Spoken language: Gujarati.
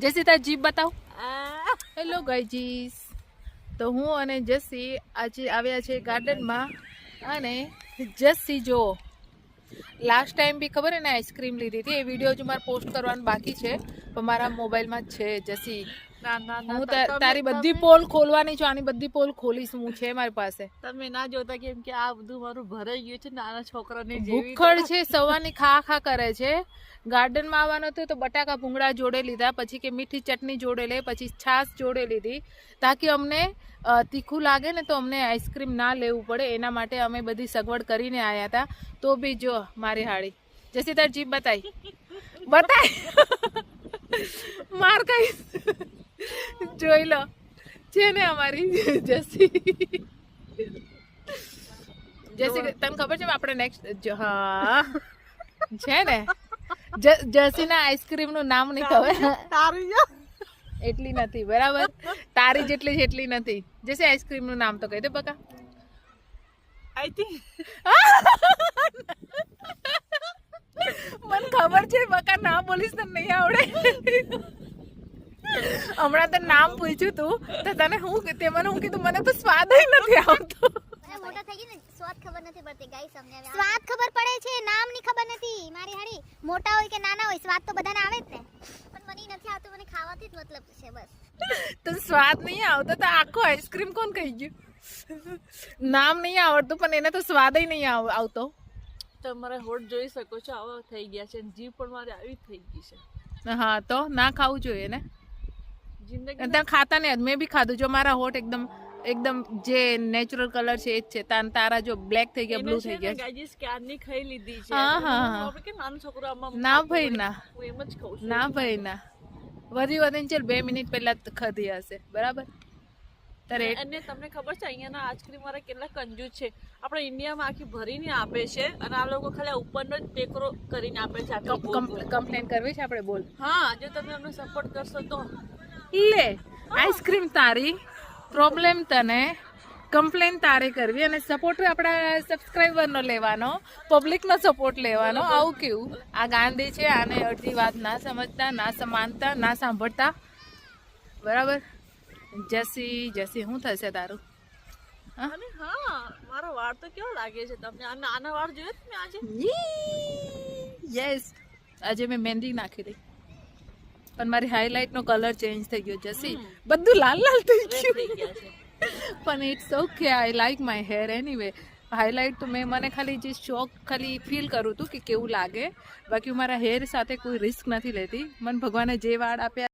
જસી તાર જીપ બતાવ. હેલો ગાઈજીસ, તો હું અને જસી આજે આવ્યા છે ગાર્ડનમાં. અને જસી જો લાસ્ટ ટાઈમ બી ખબર હે ને આઈસ્ક્રીમ લીધી હતી, એ વિડીયો જો મારે પોસ્ટ કરવાનું બાકી છે પણ મારા મોબાઈલમાં જ છે. જસી હું તારી બધી પોલ ખોલવાની છું, આની બધી પોલ ખોલીશ હું, છે મારી પાસે. તમે ના જોતા કેમ કે આ બધું મારું ભરાઈ ગયું છે નાના છોકરાને જેવી. ભૂખડ છે, સવારની ખા ખા કરે છે. ગાર્ડનમાં આવવાનું હતું તો બટાકા ભૂંગળા જોડે લીધા, પછી કે મીઠી ચટણી જોડે લે, પછી છાશ જોડે લીધી તાકી અમને તીખું લાગે ને તો અમને આઈસ્ક્રીમ ના લેવું પડે, એના માટે અમે બધી સગવડ કરીને આવ્યા હતા. તો બી જો મારી હાડી. જસી તાર જીભ બતાય માર કઈ જોઈ લો છે ને અમારી જસી. જસી તને ખબર છે આપણે નેક્સ્ટ હા છે ને જસી ના આઈસ્ક્રીમ નું નામ નહીં ખબર, એટલી નથી બરાબર, તારી જેટલી જેટલી નથી. જસી આઈસ્ક્રીમ નું નામ તો કહી દે બકા. આઈ થિંક મને ખબર છે બકા ના બોલીશ તો નહીં આવડે. હમણાં તને નામ પૂછ્યું તું તો તને હું તે મને હું કીધું, મને તો સ્વાદ નથી આવતો. મોટા થઈ ગઈ ને સ્વાદ ખબર નથી પડતી ગાઈસ, અમને સ્વાદ ખબર પડે છે, નામ ની ખબર નથી. મારી હાડી મોટા હોય કે નાના હોય સ્વાદ તો બધાને આવે જ ને, પણ મને નથી આવતું, મને ખાવાથી જ મતલબ છે બસ. તો સ્વાદ નહીં આવતો તો આખો આઈસ્ક્રીમ કોણ કહી ગયું? નામ નહીં આવડતું પણ એને તો સ્વાદ નહીં આવતો. તમારે હોઠ જોઈ શકો છો આવા થઈ ગયા છે, જીભ પણ મારી આવી થઈ ગઈ છે. હા તો ના ખાવું જોઈએ ને, જિંદગી તમે ખાતા નહીં. મેં બી ખાધું, જો મારા હોઠ એકદમ એકદમ જે નેચરલ કલર છે એ જ છે. તારા જો બ્લેક થઈ ગયા, બ્લુ થઈ ગયા. ગાઈસ ક્યારની ખાઈ લીધી છે. હા હા આપણે કે નાનો છોકરો આમાં ના ભાઈ ના, હું એમ જ ખાઉં છું. ના ભાઈ ના, વધીને ચાલ 2 મિનિટ પહેલા ખાધી હશે બરાબર. અને તમને ખબર છે અહીંયાના આઈસ્ક્રીમ વાળા કેટલા કંજૂસ છે. આપણે ઇન્ડિયામાં આખી ભરીને આપે છે અને આ લોકો ખાલી ઉપરનો જ ટેકરો કરીને આપે છે. કમ્પ્લેન કરવી છે આપણે, બોલ. હા, જો તમે અમને સપોર્ટ કરશો તો લે આઈસ્ક્રીમ તારી, પ્રોબ્લેમ તને, કમ્પ્લેન તારે કરવી અને સપોર્ટ આપણા સબસ્ક્રાઈબરનો લેવાનો, પબ્લિકનો સપોર્ટ લેવાનો. આવું કેવું? આ ગાંધી છે, આને અડધી વાત ના સમજતા, ના સમાનતા, ના સાંભળતા બરાબર. જસી શું થશે તારું? અને હા, મારો વાળ તો કેવો લાગે છે તમને? આ નાના વાળ જોયો તમે આજે? યસ, આજે મેં મહેંદી નાખી દઈ પણ મારી હાઈલાઇટ નો કલર ચેન્જ થઈ ગયો. જસી બધું લાલ લાલ થઈ ગયું પણ it's okay, I like my hair anyway. Highlight તો મને ખાલી જે શોખ ખાલી ફીલ કરું હતું કે કેવું લાગે, બાકી હું મારા હેર સાથે કોઈ રિસ્ક નથી લેતી. મને ભગવાને જે વાળ આપ્યા